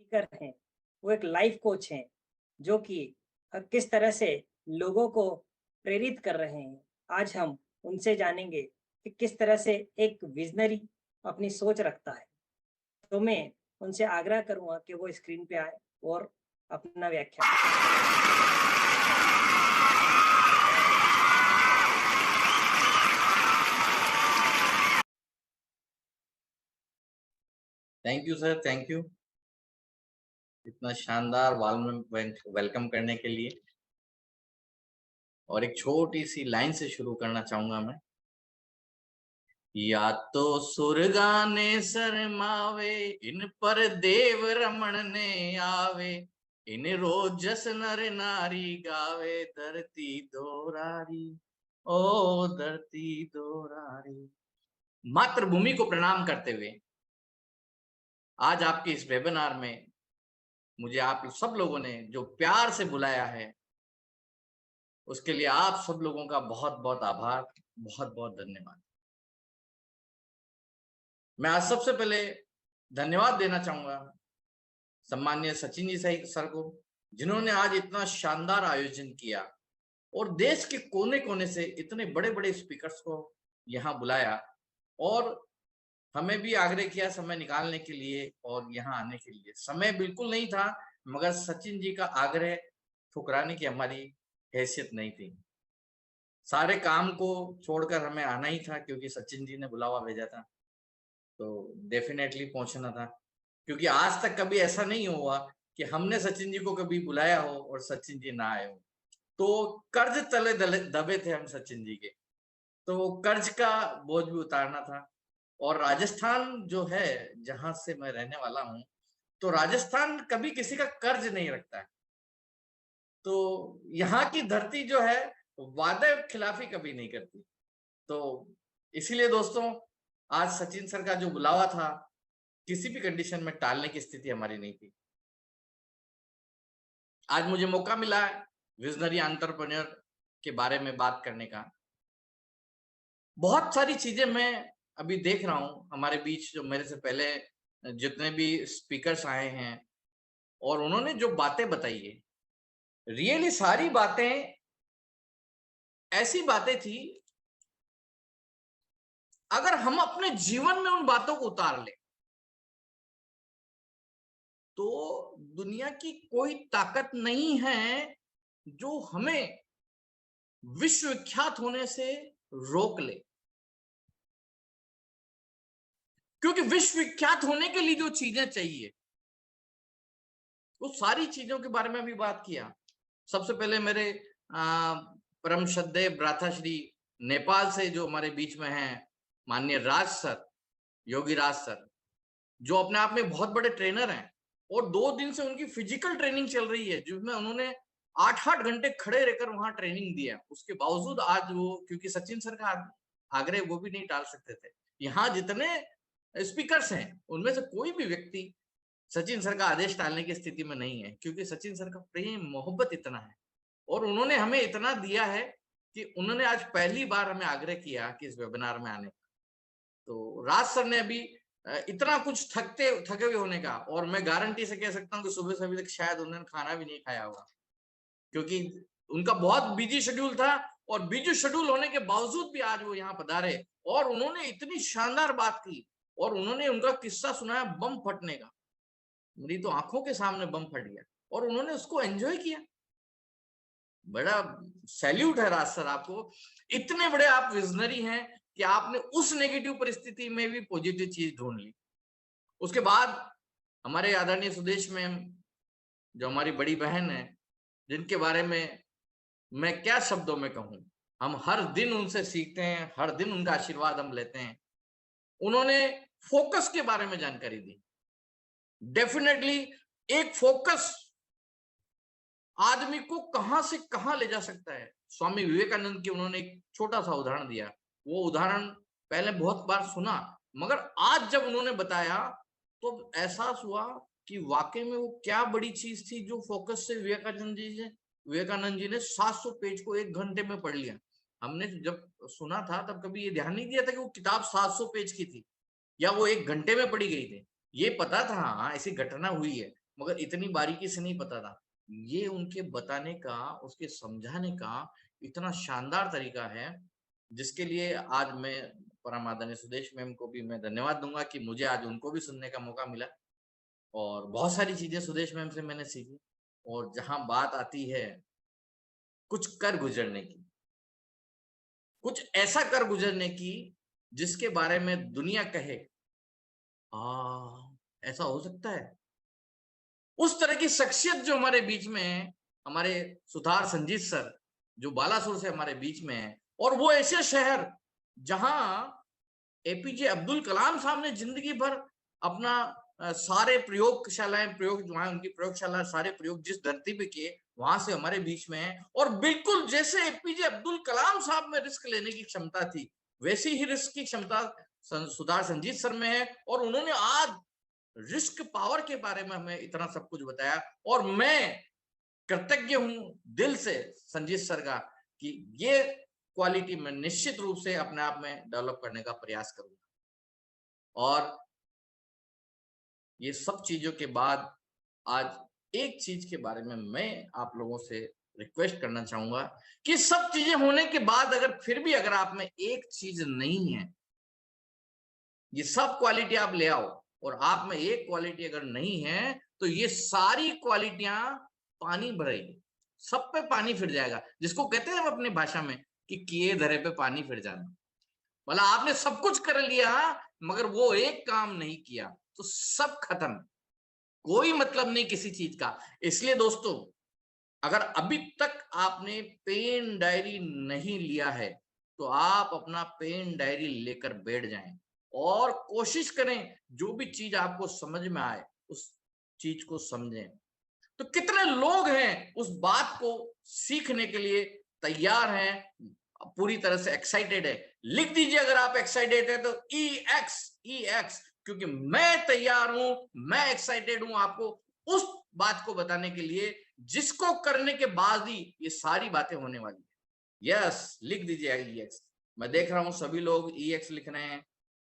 Speaker हैं, वो एक लाइफ कोच हैं, जो कि किस तरह से लोगों को प्रेरित कर रहे हैं। आज हम उनसे जानेंगे कि किस तरह से एक विज़नरी अपनी सोच रखता है। तो मैं उनसे आग्रह करूँगा कि वो स्क्रीन पे आएँ और अपना व्याख्यान thank you sir, thank you इतना शानदार वार्म वेलकम करने के लिए। और एक छोटी सी लाइन से शुरू करना चाहूंगा मैं। या तो सुरगाने शरमावे, इन पर देव रमण ने आवे, इन रोजस नर नारी गावे, धरती दोरारी ओ धरती दोरारी। मातृभूमि को प्रणाम करते हुए आज आपके इस वेबिनार में मुझे आप सब लोगों ने जो प्यार से बुलाया है, उसके लिए आप सब लोगों का बहुत बहुत आभार, बहुत बहुत धन्यवाद। मैं आज सबसे पहले धन्यवाद देना चाहूंगा सम्माननीय सचिन जी सर को, जिन्होंने आज इतना शानदार आयोजन किया और देश के कोने कोने से इतने बड़े बड़े स्पीकर्स को यहाँ बुलाया और हमें भी आग्रह किया समय निकालने के लिए और यहाँ आने के लिए। समय बिल्कुल नहीं था, मगर सचिन जी का आग्रह ठुकराने की हमारी हैसियत नहीं थी। सारे काम को छोड़कर हमें आना ही था, क्योंकि सचिन जी ने बुलावा भेजा था तो डेफिनेटली पहुंचना था। क्योंकि आज तक कभी ऐसा नहीं हुआ कि हमने सचिन जी को कभी बुलाया हो और सचिन जी ना आए हो। तो कर्ज तले दबे थे हम सचिन जी के, तो कर्ज का बोझ भी उतारना था। और राजस्थान जो है, जहां से मैं रहने वाला हूं, तो राजस्थान कभी किसी का कर्ज नहीं रखता है। तो यहाँ की धरती जो है वादे खिलाफी कभी नहीं करती। तो इसीलिए दोस्तों, आज सचिन सर का जो बुलावा था, किसी भी कंडीशन में टालने की स्थिति हमारी नहीं थी। आज मुझे मौका मिला है विजनरी एंटरप्रेन्योर के बारे में बात करने का। बहुत सारी चीजें मैं अभी देख रहा हूं हमारे बीच, जो मेरे से पहले जितने भी स्पीकर्स आए हैं और उन्होंने जो बातें बताई है, रियली सारी बातें ऐसी बातें थी, अगर हम अपने जीवन में उन बातों को उतार लें तो दुनिया की कोई ताकत नहीं है जो हमें विश्व विख्यात होने से रोक ले। क्योंकि विश्व विख्यात होने के लिए जो चीजें चाहिए, वो सारी चीजों के बारे में भी बात किया। सबसे पहले मेरे परम श्रद्धेय भ्राताश्री नेपाल से जो हमारे बीच में हैं, माननीय राज सर, योगी राज सर, जो अपने आप में बहुत बड़े ट्रेनर हैं और 2 दिन से उनकी फिजिकल ट्रेनिंग चल रही है, जिसमें उन्होंने 8-8 घंटे खड़े रहकर वहां ट्रेनिंग दिया। उसके बावजूद आज वो, क्योंकि सचिन सर का आग्रह वो भी नहीं टाल सकते थे। यहाँ जितने स्पीकर्स हैं उनमें से कोई भी व्यक्ति सचिन सर का आदेश टालने की स्थिति में नहीं है, क्योंकि सचिन सर का प्रेम मोहब्बत इतना है और उन्होंने हमें इतना दिया है कि उन्होंने आज पहली बार हमें आग्रह किया कि इस वेबिनार में आने का। तो राज सर ने अभी इतना कुछ थके हुए होने का, और मैं गारंटी से कह सकता हूँ कि सुबह से अभी तक शायद उन्होंने खाना भी नहीं खाया होगा, क्योंकि उनका बहुत बिजी शेड्यूल था। और बिजी शेड्यूल होने के बावजूद भी आज वो यहाँ पधारे और उन्होंने इतनी शानदार बात की और उन्होंने उनका किस्सा सुनाया बम फटने का। मेरी तो आंखों के सामने बम फट गया और उन्होंने उसको एंजॉय किया। बड़ा सैल्यूट है राज सर आपको। इतने बड़े आप विजनरी हैं कि आपने उस नेगेटिव परिस्थिति में भी पॉजिटिव चीज ढूंढ ली। उसके बाद हमारे आदरणीय सुदेश मैम, जो हमारी बड़ी बहन है, जिनके बारे में मैं क्या शब्दों में कहूं, हम हर दिन उनसे सीखते हैं, हर दिन उनका आशीर्वाद हम लेते हैं। उन्होंने फोकस के बारे में जानकारी दी। डेफिनेटली एक फोकस आदमी को कहां से कहां ले जा सकता है। स्वामी विवेकानंद की उन्होंने एक छोटा सा उदाहरण दिया। वो उदाहरण पहले बहुत बार सुना, मगर आज जब उन्होंने बताया तो एहसास हुआ कि वाकई में वो क्या बड़ी चीज थी जो फोकस से विवेकानंद जी ने 700 पेज को 1 घंटे में पढ़ लिया। हमने जब सुना था तब कभी ये ध्यान नहीं दिया था कि वो किताब 700 पेज की थी या वो 1 घंटे में पढ़ी गई थी। ये पता था हाँ ऐसी घटना हुई है, मगर इतनी बारीकी से नहीं पता था। ये उनके बताने का, उसके समझाने का इतना शानदार तरीका है, जिसके लिए आज मैं परम आदरणीय सुदेश मैम को भी मैं धन्यवाद दूंगा कि मुझे आज उनको भी सुनने का मौका मिला। और बहुत सारी चीजें सुदेश मैम से मैंने सीखी। और जहां बात आती है कुछ कर गुजरने की, कुछ ऐसा कर गुजरने की जिसके बारे में दुनिया कहे ऐसा हो सकता है, उस तरह की शख्सियत जो हमारे बीच में है, हमारे सुधार संजीत सर जो बालासुर से हमारे बीच में है, और वो ऐसे शहर जहां एपीजे अब्दुल कलाम साहब ने जिंदगी भर अपना सारे प्रयोगशालाएं, प्रयोग जो है उनकी प्रयोगशाला, सारे प्रयोग जिस धरती पे किए वहां से हमारे बीच में है। और बिल्कुल जैसे एपीजे अब्दुल कलाम साहब में रिस्क लेने की क्षमता थी, वैसी ही रिस्क की क्षमता सुधार संजीत सर में है। और उन्होंने आज रिस्क पावर के बारे में हमें इतना सब कुछ बताया, और मैं कृतज्ञ हूं दिल से संजीत सर का कि ये क्वालिटी मैं निश्चित रूप से अपने आप में डेवलप करने का प्रयास करूंगा। और ये सब चीजों के बाद आज एक चीज के बारे में मैं आप लोगों से रिक्वेस्ट करना चाहूंगा कि सब चीजें होने के बाद अगर फिर भी अगर आप में एक चीज नहीं है, ये सब क्वालिटी आप ले आओ और आप में एक क्वालिटी अगर नहीं है, तो ये सारी क्वालिटियां पानी भरेगी, सब पे पानी फिर जाएगा। जिसको कहते हैं हम अपनी भाषा में कि किए धरे पे पानी फिर जाना। मतलब आपने सब कुछ कर लिया मगर वो एक काम नहीं किया तो सब खत्म, कोई मतलब नहीं किसी चीज का। इसलिए दोस्तों, अगर अभी तक आपने पेन डायरी नहीं लिया है तो आप अपना पेन डायरी लेकर बैठ जाएं और कोशिश करें जो भी चीज आपको समझ में आए उस चीज को समझें। तो कितने लोग हैं उस बात को सीखने के लिए तैयार हैं, पूरी तरह से एक्साइटेड है? लिख दीजिए अगर आप एक्साइटेड है तो EX, क्योंकि मैं तैयार हूं, मैं एक्साइटेड हूं आपको उस बात को बताने के लिए जिसको करने के बाद ही ये सारी बातें होने वाली है। यस, लिख दीजिए EX। मैं देख रहा हूं सभी लोग EX लिख रहे हैं।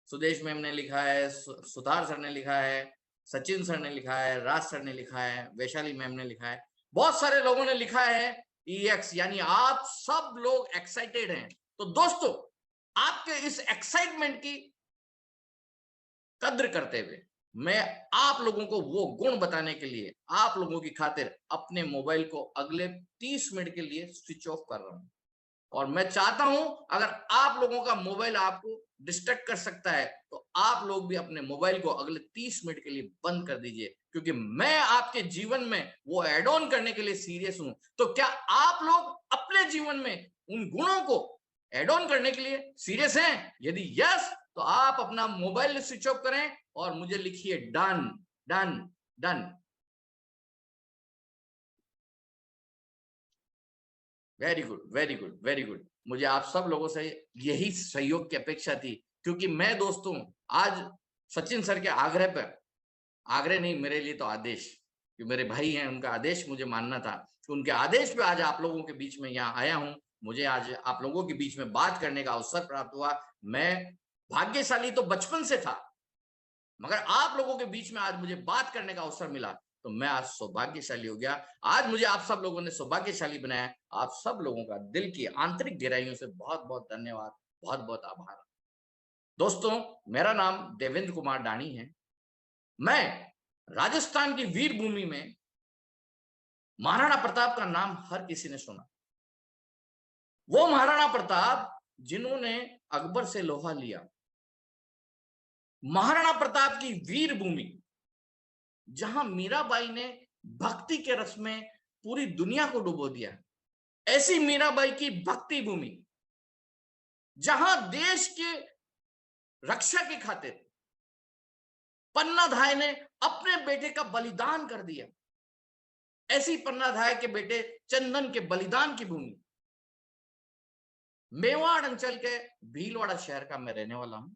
सुदेश मैम ने लिखा है, सुधार सर ने लिखा है, सचिन सर ने लिखा है, राज सर ने लिखा है, वैशाली मैम ने लिखा है, बहुत सारे लोगों ने लिखा है EX, यानी आप सब लोग एक्साइटेड हैं। तो दोस्तों, आपके इस एक्साइटमेंट की कद्र करते हुए मैं आप लोगों को वो गुण बताने के लिए आप लोगों की खातिर अपने मोबाइल को अगले 30 मिनट के लिए स्विच ऑफ कर रहा हूं। और मैं चाहता हूं अगर आप लोगों का मोबाइल आपको डिस्ट्रैक्ट कर सकता है तो आप लोग भी अपने मोबाइल को अगले 30 मिनट के लिए बंद कर दीजिए, क्योंकि मैं आपके जीवन में वो एड ऑन करने के लिए सीरियस हूं। तो क्या आप लोग अपने जीवन में उन गुणों को एड ऑन करने के लिए सीरियस हैं? यदि यस, तो आप अपना मोबाइल स्विच ऑफ करें और मुझे लिखिए done done done. Very good, very good, very good. मुझे आप सब लोगों से यही सहयोग की अपेक्षा थी, क्योंकि मैं दोस्तों आज सचिन सर के आग्रह पर, आग्रह नहीं मेरे लिए तो आदेश, कि मेरे भाई हैं उनका आदेश मुझे मानना था, कि उनके आदेश पे आज आप लोगों के बीच में यहाँ आया हूं। मुझे आज आप लोगों के बीच में बात करने का अवसर प्राप्त हुआ। मैं भाग्यशाली तो बचपन से था, मगर आप लोगों के बीच में आज मुझे बात करने का अवसर मिला तो मैं आज सौभाग्यशाली हो गया। आज मुझे आप सब लोगों ने सौभाग्यशाली बनाया। आप सब लोगों का दिल की आंतरिक गहराइयों से बहुत बहुत धन्यवाद, बहुत बहुत आभार। दोस्तों, मेरा नाम देवेंद्र कुमार डाणी है। मैं राजस्थान की वीर भूमि में महाराणा प्रताप का नाम हर किसी ने सुना। वो महाराणा प्रताप जिन्होंने अकबर से लोहा लिया, महाराणा प्रताप की वीर भूमि जहां मीराबाई ने भक्ति के रस में पूरी दुनिया को डुबो दिया, ऐसी मीराबाई की भक्ति भूमि जहां देश के रक्षा की खातिर पन्नाधाय ने अपने बेटे का बलिदान कर दिया, ऐसी पन्नाधाय के बेटे चंदन के बलिदान की भूमि मेवाड़ अंचल के भीलवाड़ा शहर का मैं रहने वाला हूं।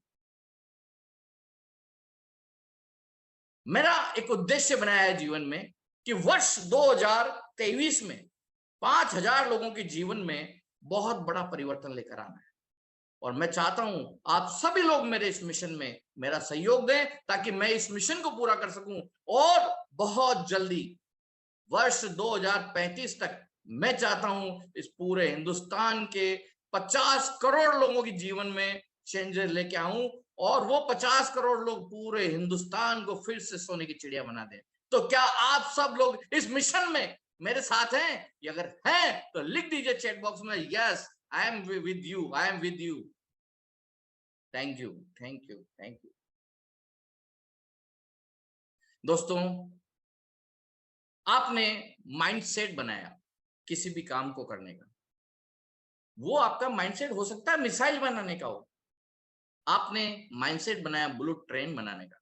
मेरा एक उद्देश्य बनाया है जीवन में कि वर्ष 2023 में 5000 लोगों के जीवन में बहुत बड़ा परिवर्तन लेकर आना है। और मैं चाहता हूं आप सभी लोग मेरे इस मिशन में मेरा सहयोग दें ताकि मैं इस मिशन को पूरा कर सकूं और बहुत जल्दी वर्ष 2035 तक मैं चाहता हूं इस पूरे हिंदुस्तान के 50 करोड़ लोगों के जीवन में चेंजेस लेके आऊं और वो 50 करोड़ लोग पूरे हिंदुस्तान को फिर से सोने की चिड़िया बना दें। तो क्या आप सब लोग इस मिशन में मेरे साथ हैं? अगर हैं तो लिख दीजिए चैट बॉक्स में, yes I am with you, I am with you. Thank you, thank you, thank you. दोस्तों, आपने माइंडसेट बनाया किसी भी काम को करने का, वो आपका माइंडसेट हो सकता है मिसाइल बनाने का हो, आपने माइंडसेट बनाया बुलेट ट्रेन बनाने का,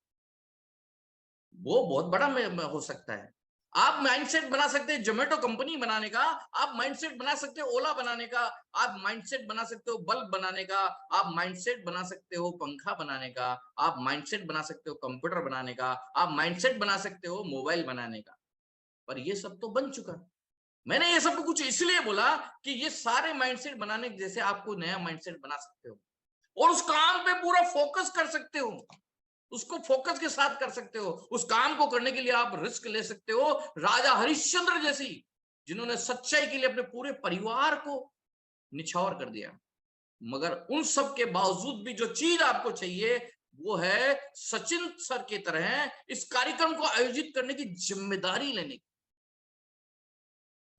वो बहुत बड़ा हो सकता है। आप माइंडसेट बना सकते हैं जोमेटो कंपनी बनाने का, आप माइंडसेट बना सकते हो ओला बनाने का, आप माइंडसेट बना सकते हो बल्ब बनाने का, आप माइंडसेट बना सकते हो पंखा बनाने का, आप माइंडसेट बना सकते हो कंप्यूटर बनाने का, आप माइंडसेट बना सकते हो मोबाइल बनाने का। पर ये सब तो बन चुका। मैंने ये सब कुछ इसलिए बोला कि ये सारे माइंडसेट बनाने जैसे आपको नया माइंडसेट बना सकते हो और उस काम पे पूरा फोकस कर सकते हो, उसको फोकस के साथ कर सकते हो। उस काम को करने के लिए आप रिस्क ले सकते हो। राजा हरिश्चंद्र जैसी, जिन्होंने सच्चाई के लिए अपने पूरे परिवार को निछावर कर दिया, मगर उन सब के बावजूद भी जो चीज आपको चाहिए वो है सचिन सर की तरह इस कार्यक्रम को आयोजित करने की जिम्मेदारी लेने की।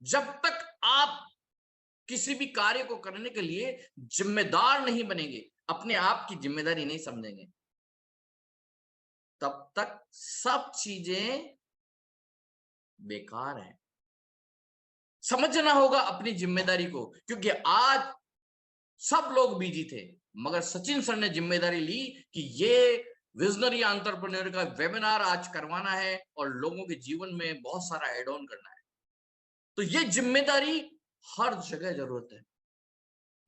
जब तक आप किसी भी कार्य को करने के लिए जिम्मेदार नहीं बनेंगे, अपने आप की जिम्मेदारी नहीं समझेंगे, तब तक सब चीजें बेकार है। समझना होगा अपनी जिम्मेदारी को, क्योंकि आज सब लोग बिजी थे, मगर सचिन सर ने जिम्मेदारी ली कि ये विजनरी एंटरप्रेन्योर का वेबिनार आज करवाना है और लोगों के जीवन में बहुत सारा एड ऑन करना है। तो ये जिम्मेदारी हर जगह जरूरत है।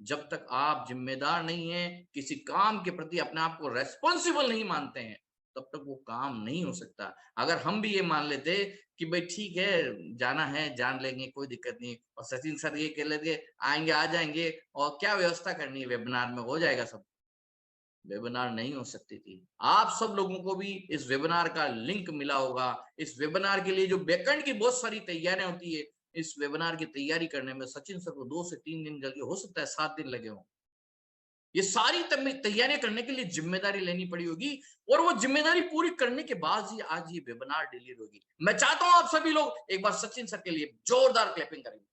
जब तक आप जिम्मेदार नहीं है, किसी काम के प्रति अपने आप को रेस्पॉन्सिबल नहीं मानते हैं, तब तक वो काम नहीं हो सकता। अगर हम भी ये मान लेते कि भाई ठीक है जाना है जान लेंगे कोई दिक्कत नहीं, और सचिन सर ये कह लेते आएंगे आ जाएंगे और क्या व्यवस्था करनी है वेबिनार में हो जाएगा सब, वेबिनार नहीं हो सकती थी। आप सब लोगों को भी इस वेबिनार का लिंक मिला होगा। इस वेबिनार के लिए जो बैकएंड की बहुत सारी तैयारियां होती है, इस वेबिनार की तैयारी करने में सचिन सर को 2 से 3 दिन लगे, हो सकता है 7 दिन लगे हों। ये सारी तैयारियां करने के लिए जिम्मेदारी लेनी पड़ी होगी और वो जिम्मेदारी पूरी करने के बाद ही आज ये वेबिनार डिलीवर होगी। मैं चाहता हूं आप सभी लोग एक बार सचिन सर के लिए जोरदार क्लैपिंग करेंगे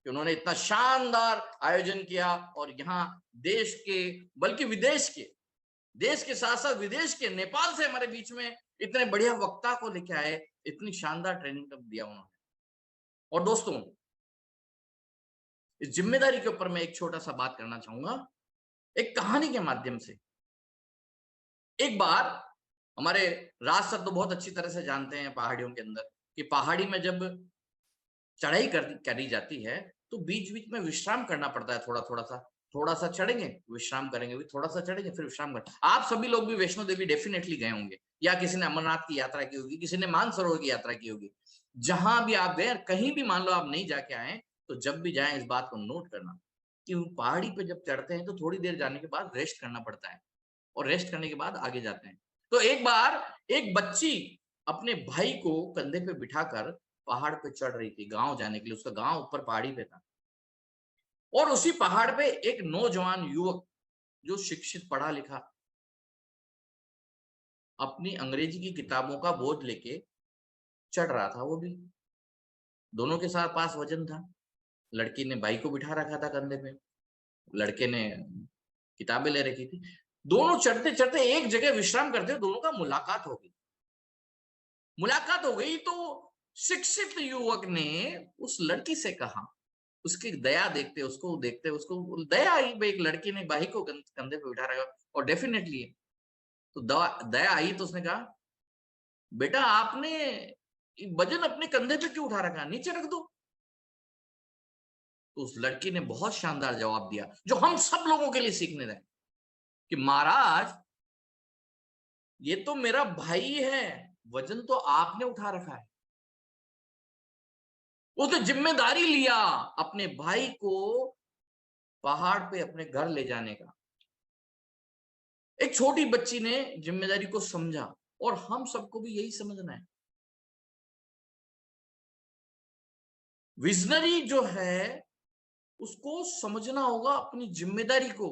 कि उन्होंने इतना शानदार आयोजन किया और यहाँ देश के बल्कि विदेश के, देश के साथ साथ विदेश के, नेपाल से हमारे बीच में इतने बढ़िया वक्ता को लेके आए, इतनी शानदार ट्रेनिंग तक दिया उन्होंने। और दोस्तों, इस जिम्मेदारी के ऊपर मैं एक छोटा सा बात करना चाहूंगा एक कहानी के माध्यम से। एक बार हमारे राज सर तो बहुत अच्छी तरह से जानते हैं पहाड़ियों के अंदर कि पहाड़ी में जब चढ़ाई करी जाती है तो बीच बीच में विश्राम करना पड़ता है। थोड़ा सा चढ़ेंगे विश्राम करेंगे, थोड़ा सा चढ़ेंगे फिर विश्राम करेंगे। आप सभी लोग भी वैष्णो देवी डेफिनेटली गए होंगे, या किसी ने अमरनाथ की यात्रा की होगी, किसी ने मानसरोवर की यात्रा की होगी। जहां भी आप गए, कहीं भी मान लो आप नहीं जाके आए, तो जब भी जाएं इस बात को नोट करना कि पहाड़ी पे जब चढ़ते हैं तो थोड़ी देर जाने के बाद रेस्ट करना पड़ता है और रेस्ट करने के बाद आगे जाते हैं। तो एक बार एक बच्ची अपने भाई को कंधे पे बिठाकर पहाड़ पे चढ़ रही थी गांव जाने के लिए। उसका गांव ऊपर पहाड़ी पे था और उसी पहाड़ पे एक नौजवान युवक जो शिक्षित पढ़ा लिखा अपनी अंग्रेजी की किताबों का बोझ लेके चढ़ रहा था। वो भी दोनों के साथ पास वजन था। लड़की ने भाई को बिठा रखा था कंधे पे, लड़के ने किताबें ले रखी थी। दोनों चढ़ते चढ़ते एक जगह विश्राम करते, दोनों का मुलाकात हो गई। मुलाकात हो गई तो शिक्षित युवक ने उस लड़की से कहा, उसकी दया देखते उसको दया आई, एक लड़की ने भाई को कंधे पे बिठा रखा और डेफिनेटली तो दया आई। तो उसने कहा बेटा आपने वजन अपने कंधे पे क्यों उठा रखा, नीचे रख दो। तो उस लड़की ने बहुत शानदार जवाब दिया जो हम सब लोगों के लिए सीखने रहे कि महाराज ये तो मेरा भाई है, वजन तो आपने उठा रखा है। उसने जिम्मेदारी लिया अपने भाई को पहाड़ पे अपने घर ले जाने का। एक छोटी बच्ची ने जिम्मेदारी को समझा, और हम सबको भी यही समझना है। विजनरी जो है उसको समझना होगा अपनी जिम्मेदारी को,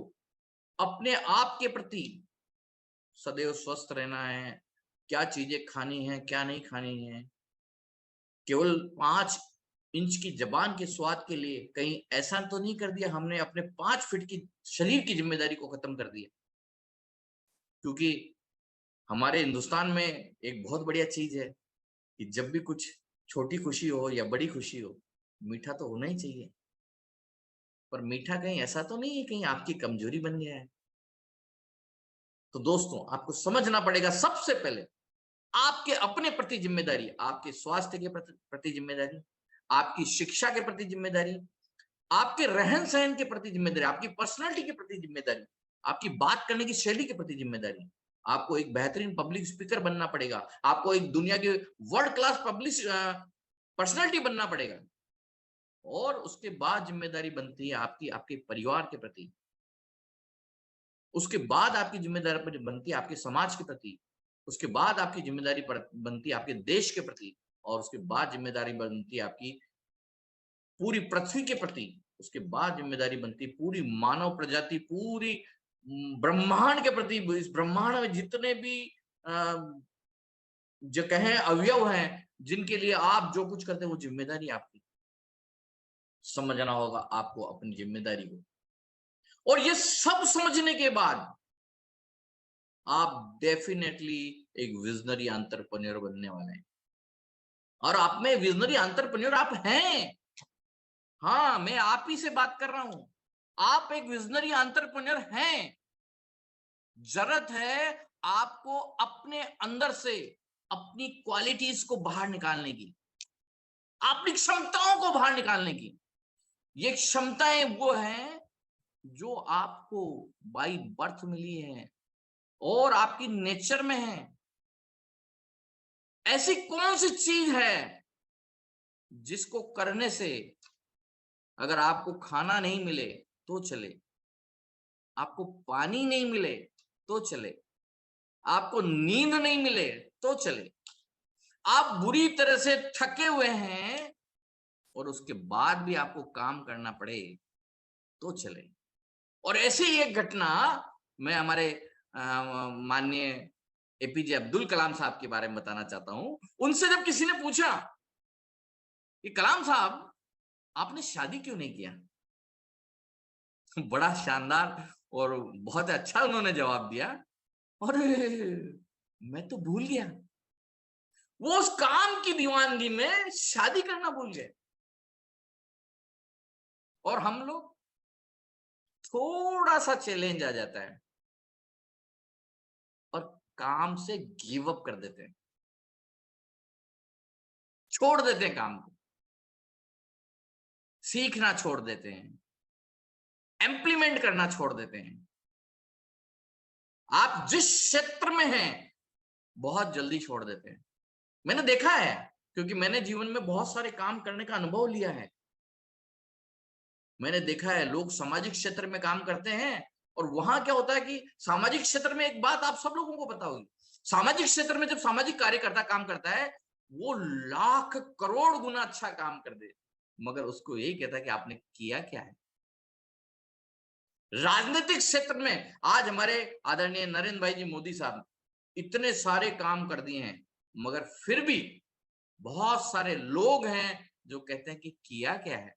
अपने आप के प्रति सदैव स्वस्थ रहना है, क्या चीजें खानी है क्या नहीं खानी है। केवल 5 इंच की जबान के स्वाद के लिए कहीं ऐसा तो नहीं कर दिया हमने, अपने 5 फीट की शरीर की जिम्मेदारी को खत्म कर दिया। क्योंकि हमारे हिंदुस्तान में एक बहुत बढ़िया चीज है कि जब भी कुछ छोटी खुशी हो या बड़ी खुशी हो, मीठा तो होना ही चाहिए। पर मीठा कहीं ऐसा तो नहीं है कहीं आपकी कमजोरी बन गया है। तो दोस्तों, आपको समझना पड़ेगा सबसे पहले आपके अपने प्रति जिम्मेदारी, आपके स्वास्थ्य के प्रति जिम्मेदारी, आपकी शिक्षा के प्रति जिम्मेदारी, आपके रहन सहन के प्रति जिम्मेदारी, आपकी पर्सनालिटी के प्रति जिम्मेदारी, आपकी बात करने की शैली के प्रति जिम्मेदारी। आपको एक बेहतरीन पब्लिक स्पीकर बनना पड़ेगा, आपको एक दुनिया के वर्ल्ड क्लास पब्लिक पर्सनालिटी बनना पड़ेगा। और उसके बाद जिम्मेदारी बनती है आपकी आपके परिवार के प्रति, उसके बाद आपकी जिम्मेदारी बनती है आपके समाज के प्रति, उसके बाद आपकी जिम्मेदारी बनती है आपके देश के प्रति, और उसके बाद जिम्मेदारी बनती है आपकी पूरी पृथ्वी के प्रति, उसके बाद जिम्मेदारी बनती है पूरी मानव प्रजाति, पूरी ब्रह्मांड के प्रति। इस ब्रह्मांड में जितने भी जो कहें अवयव हैं, जिनके लिए आप जो कुछ करते हैं वो जिम्मेदारी आपकी। समझना होगा आपको अपनी जिम्मेदारी को, और ये सब समझने के बाद आप डेफिनेटली एक विजनरी एंटरप्रेन्योर बनने वाले हैं। और आप में विजनरी एंटरप्रेन्योर आप हैं। हाँ, मैं आप ही से बात कर रहा हूं। आप एक विजनरी एंटरप्रेन्योर हैं। जरूरत है आपको अपने अंदर से अपनी क्वालिटीज को बाहर निकालने की, अपनी क्षमताओं को बाहर निकालने की। ये क्षमताएं वो हैं जो आपको बाय बर्थ मिली है और आपकी नेचर में है। ऐसी कौन सी चीज है जिसको करने से अगर आपको खाना नहीं मिले तो चले, आपको पानी नहीं मिले तो चले, आपको नींद नहीं मिले तो चले, आप बुरी तरह से थके हुए हैं और उसके बाद भी आपको काम करना पड़े तो चले। और ऐसी ही एक घटना मैं हमारे माननीय एपीजे अब्दुल कलाम साहब के बारे में बताना चाहता हूं। उनसे जब किसी ने पूछा कि कलाम साहब आपने शादी क्यों नहीं किया, बड़ा शानदार और बहुत अच्छा उन्होंने जवाब दिया, और मैं तो भूल गया। वो उस काम की दीवानगी में शादी करना भूल गए। और हम लोग थोड़ा सा चैलेंज आ जाता है और काम से गिव अप कर देते हैं, छोड़ देते हैं काम को, सीखना छोड़ देते हैं, इम्प्लीमेंट करना छोड़ देते हैं। आप जिस क्षेत्र में हैं बहुत जल्दी छोड़ देते हैं। मैंने देखा है, क्योंकि मैंने जीवन में बहुत सारे काम करने का अनुभव लिया है। मैंने देखा है लोग सामाजिक क्षेत्र में काम करते हैं और वहां क्या होता है कि सामाजिक क्षेत्र में एक बात आप सब लोगों को पता होगी, सामाजिक क्षेत्र में जब सामाजिक कार्यकर्ता काम करता है वो लाख करोड़ गुना अच्छा काम कर दे, मगर उसको यही कहता है कि आपने किया क्या है। राजनीतिक क्षेत्र में आज हमारे आदरणीय नरेंद्र भाई जी मोदी साहब इतने सारे काम कर दिए हैं, मगर फिर भी बहुत सारे लोग हैं जो कहते हैं कि किया क्या है।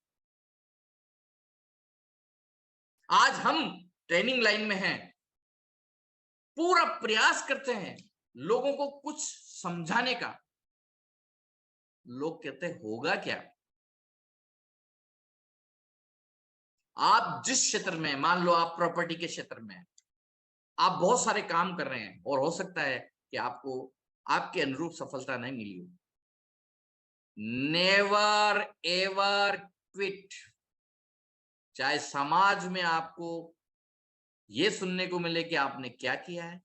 आज हम ट्रेनिंग लाइन में हैं, पूरा प्रयास करते हैं लोगों को कुछ समझाने का, लोग कहते हैं होगा क्या। आप जिस क्षेत्र में, मान लो आप प्रॉपर्टी के क्षेत्र में आप बहुत सारे काम कर रहे हैं और हो सकता है कि आपको आपके अनुरूप सफलता नहीं मिली हो, नेवर एवर क्विट। चाहे समाज में आपको ये सुनने को मिले कि आपने क्या किया है,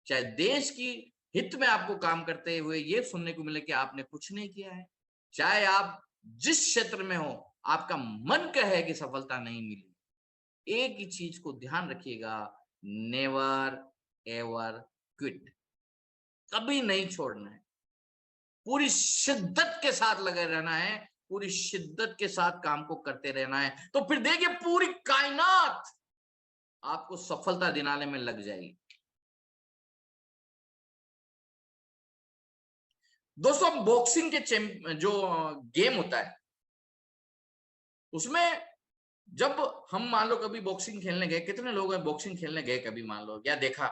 चाहे देश की हित में आपको काम करते हुए ये सुनने को मिले कि आपने कुछ नहीं किया है, चाहे आप जिस क्षेत्र में हो आपका मन कहे कि सफलता नहीं मिली, एक ही चीज को ध्यान रखिएगा, नेवर एवर क्विट, कभी नहीं छोड़ना है, पूरी शिद्दत के साथ लगे रहना है, पूरी शिद्दत के साथ काम को करते रहना है। तो फिर देखिए पूरी कायनात आपको सफलता दिलाने में लग जाएगी। दोस्तों बॉक्सिंग के जो गेम होता है उसमें जब हम मान लो कभी बॉक्सिंग खेलने गए, कितने लोग हैं बॉक्सिंग खेलने गए कभी, मान लो या देखा,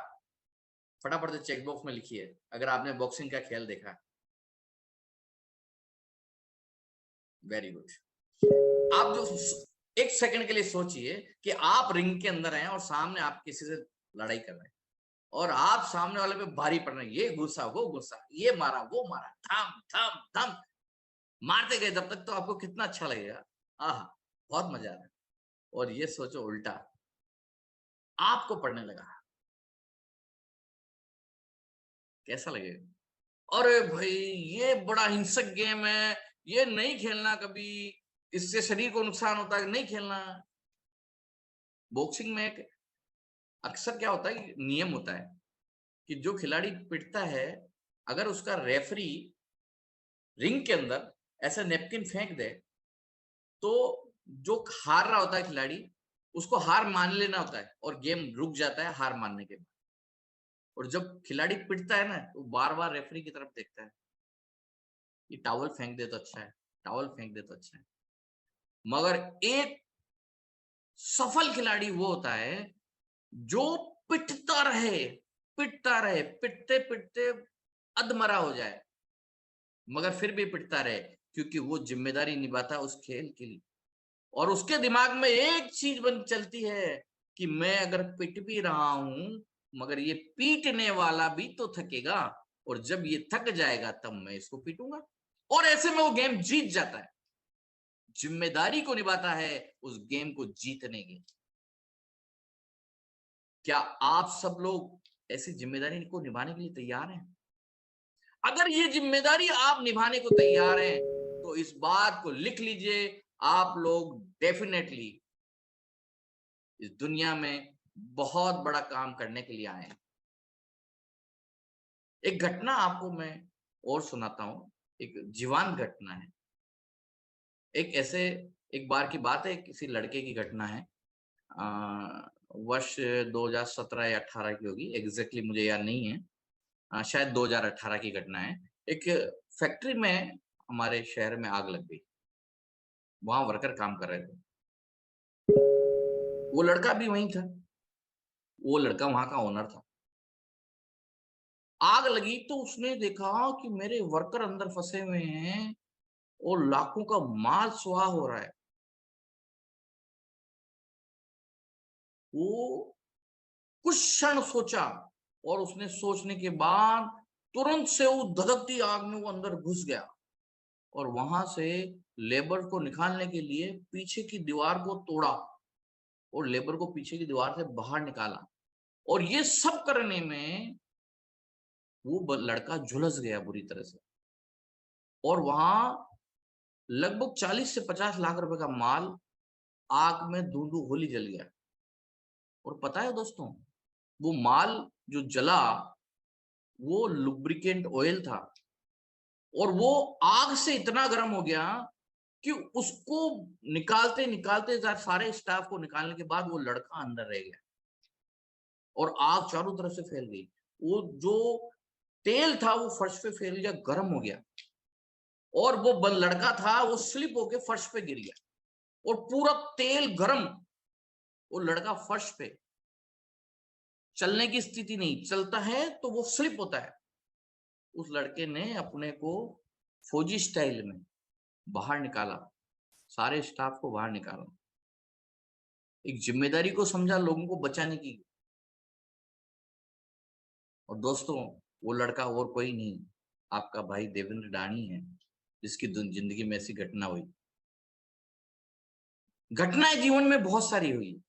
फटाफट से चेक बॉक्स में लिखिए अगर आपने बॉक्सिंग का खेल देखा। Very good. आप जो एक सेकंड के लिए सोचिए कि आप रिंग के अंदर हैं और सामने आप किसी से लड़ाई कर रहे हैं और आप सामने वाले पे भारी पड़ रहे हैं, ये गुस्सा वो गुस्सा, ये मारा वो मारा, थम थम थम मारते गए जब तक, तो आपको कितना अच्छा लगेगा, आह बहुत मजा आ रहा है। और ये सोचो उल्टा आपको पड़ने लगा, कैसा लगेगा? अरे भाई ये बड़ा हिंसक गेम है, ये नहीं खेलना कभी, इससे शरीर को नुकसान होता है, नहीं खेलना। बॉक्सिंग में एक अक्सर क्या होता है, नियम होता है कि जो खिलाड़ी पिटता है, अगर उसका रेफरी रिंग के अंदर ऐसा नेपकिन फेंक दे तो जो हार रहा होता है खिलाड़ी उसको हार मान लेना होता है और गेम रुक जाता है हार मानने के बाद। और जब खिलाड़ी पिटता है ना तो बार बार रेफरी की तरफ देखता है, ये टॉवल फेंक दे तो अच्छा है, टॉवल फेंक दे तो अच्छा है। मगर एक सफल खिलाड़ी वो होता है जो पिटता रहे, पिटता रहे, पिटते पिटते अधमरा हो जाए मगर फिर भी पिटता रहे, क्योंकि वो जिम्मेदारी निभाता है उस खेल के लिए। और उसके दिमाग में एक चीज बन चलती है कि मैं अगर पिट भी रहा हूं मगर ये पीटने वाला भी तो थकेगा, और जब ये थक जाएगा तब मैं इसको पीटूंगा। और ऐसे में वो गेम जीत जाता है, जिम्मेदारी को निभाता है उस गेम को जीतने की। क्या आप सब लोग ऐसी जिम्मेदारी को निभाने के लिए तैयार हैं? अगर ये जिम्मेदारी आप निभाने को तैयार हैं तो इस बात को लिख लीजिए, आप लोग डेफिनेटली इस दुनिया में बहुत बड़ा काम करने के लिए आए हैं। एक घटना आपको मैं और सुनाता हूं, एक जीवंत घटना है। एक बार की बात है, किसी लड़के की घटना है। वर्ष 2017 या 18 की होगी, एग्जैक्टली मुझे याद नहीं है। शायद 2018 की घटना है। एक फैक्ट्री में हमारे शहर में आग लग गई, वहां वर्कर काम कर रहे थे, वो लड़का भी वहीं था, वो लड़का वहां का ओनर था। आग लगी तो उसने देखा कि मेरे वर्कर अंदर फंसे हुए हैं और लाखों का माल सुहा हो रहा है। वो कुछ क्षण सोचा और उसने सोचने के बाद तुरंत से वो धधकती आग में वो अंदर घुस गया और वहां से लेबर को निकालने के लिए पीछे की दीवार को तोड़ा और लेबर को पीछे की दीवार से बाहर निकाला। और ये सब करने में वो लड़का झुलस गया बुरी तरह से, और वहां लगभग 40 से 50 लाख रुपए का माल आग में धू धू होली जल गया। और पता है दोस्तों, वो माल जो जला वो लुब्रिकेंट ऑयल था, और वो आग से इतना गर्म हो गया कि उसको निकालते निकालते सारे स्टाफ को निकालने के बाद वो लड़का अंदर रह गया और आग चारों तरफ से फैल गई। वो जो तेल था वो फर्श पे फैल गया, गर्म हो गया, और वो लड़का था वो स्लिप होके फर्श पे गिर गया और पूरा तेल गर्म, वो लड़का फर्श पे, चलने की स्थिति नहीं, चलता है तो वो स्लिप होता है। उस लड़के ने अपने को फौजी स्टाइल में बाहर निकाला, सारे स्टाफ को बाहर निकाला, एक जिम्मेदारी को समझा लोगों को बचाने की। और दोस्तों वो लड़का और कोई नहीं, आपका भाई देवेंद्र डाणी है, जिसकी जिंदगी में ऐसी घटना हुई। घटनाएं जीवन में बहुत सारी हुई,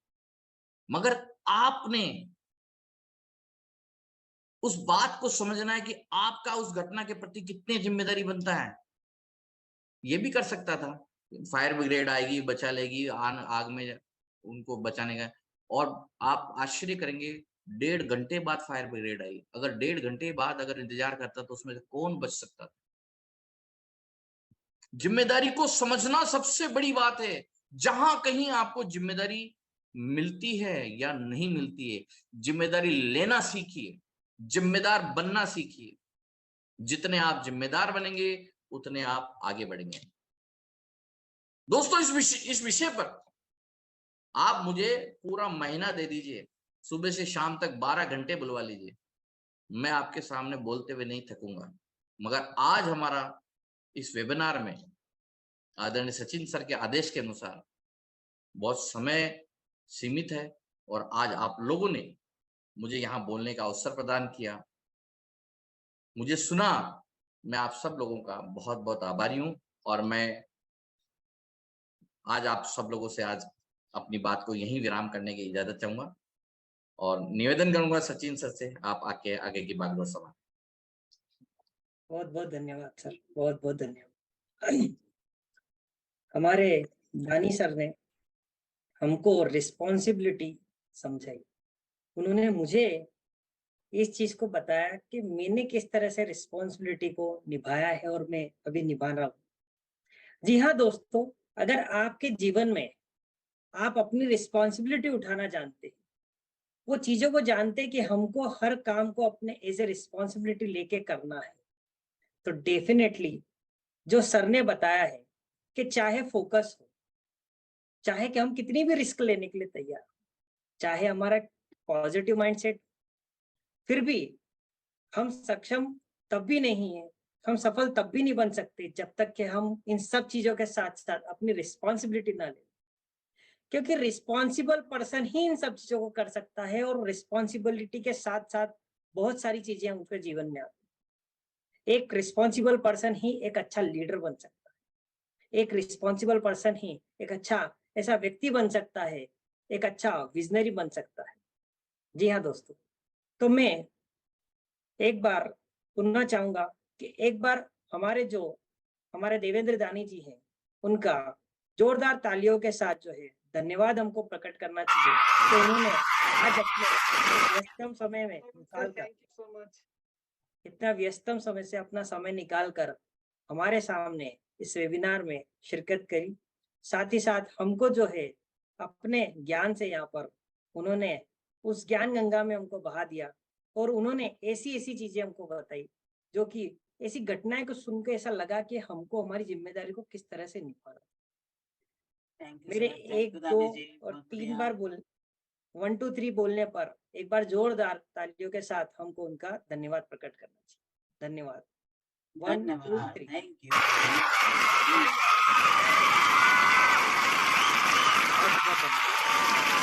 मगर आपने उस बात को समझना है कि आपका उस घटना के प्रति कितनी जिम्मेदारी बनता है। ये भी कर सकता था, फायर ब्रिगेड आएगी बचा लेगी आग में उनको बचाने का, और आप आश्चर्य करेंगे 1.5 घंटे बाद फायर ब्रिगेड आई। अगर 1.5 घंटे बाद अगर इंतजार करता तो उसमें से कौन बच सकता था? जिम्मेदारी को समझना सबसे बड़ी बात है। जहां कहीं आपको जिम्मेदारी मिलती है या नहीं मिलती है, जिम्मेदारी लेना सीखिए, जिम्मेदार बनना सीखिए। जितने आप जिम्मेदार बनेंगे उतने आप आगे बढ़ेंगे। दोस्तों, इस विषय पर आप मुझे पूरा महीना दे दीजिए, सुबह से शाम तक 12 घंटे बुलवा लीजिए, मैं आपके सामने बोलते हुए नहीं थकूंगा। मगर आज हमारा इस वेबिनार में आदरणीय सचिन सर के आदेश के अनुसार बहुत समय सीमित है, और आज आप लोगों ने मुझे यहाँ बोलने का अवसर प्रदान किया, मुझे सुना। मैं आप सब लोगों का बहुत बहुत आभारी हूँ, और मैं आज आप सब लोगों से आज अपनी बात को यहीं विराम करने की इजाजत चाहूंगा, और निवेदन करूंगा सचिन सर से आप आगे की बात बहुत सवाल। बहुत बहुत धन्यवाद सर, बहुत बहुत धन्यवाद। हमारे दानी सर ने हमको रिस्पॉन्सिबिलिटी समझाई। उन्होंने मुझे इस चीज को बताया कि मैंने किस तरह से रिस्पॉन्सिबिलिटी को निभाया है और मैं अभी निभा रहा हूँ। जी हाँ दोस्तों, अगर आपके जीवन में आप अपनी रिस्पॉन्सिबिलिटी उठाना जानते हैं, वो चीजों को जानते हैं कि हमको हर काम को अपने एज ए रिस्पॉन्सिबिलिटी लेके करना है, तो डेफिनेटली जो सर ने बताया है कि चाहे फोकस हो, चाहे कि हम कितनी भी रिस्क लेने के लिए तैयार हो, चाहे हमारा पॉजिटिव माइंडसेट, फिर भी हम सक्षम तब भी नहीं है, हम सफल तब भी नहीं बन सकते जब तक कि हम इन सब चीजों के साथ साथ अपनी रिस्पॉन्सिबिलिटी ना लें। क्योंकि रिस्पॉन्सिबल पर्सन ही इन सब चीजों को कर सकता है, और रिस्पॉन्सिबिलिटी के साथ साथ बहुत सारी चीजें उनके जीवन में आती हैं। एक रिस्पॉन्सिबल पर्सन ही एक अच्छा लीडर बन सकता है, एक रिस्पॉन्सिबल पर्सन ही एक अच्छा ऐसा व्यक्ति बन सकता है, एक अच्छा विजनरी बन सकता है। जी हाँ दोस्तों, तो मैं एक बार सुनना चाहूंगा कि एक बार हमारे देवेंद्र दानी जी हैं, उनका जोरदार तालियों के साथ जो है धन्यवाद हमको प्रकट करना चाहिए कि उन्होंने आज अपने व्यस्तम समय में निकालकर, इतना व्यस्तम समय से अपना समय निकालकर हमारे सामने इस वेबिनार में शिरकत करी। साथ ही साथ हमको जो है अपने ज्ञान से यहाँ पर उन्होंने उस ज्ञान गंगा में हमको बहा दिया, और उन्होंने ऐसी ऐसी चीजें हमको बताई, जो कि ऐसी घटनाएं को सुनकर ऐसा लगा कि हमको हमारी जिम्मेदारी को किस तरह से निभाना। मेरे 1, 2 और 3 बार 1, 2, 3 बोलने पर एक बार जोरदार तालियों के साथ हमको उनका धन्यवाद प्रकट करना चाहिए। धन्यवाद। 1, 2, 3। Thank you. बहुत बहुत धन्यवाद।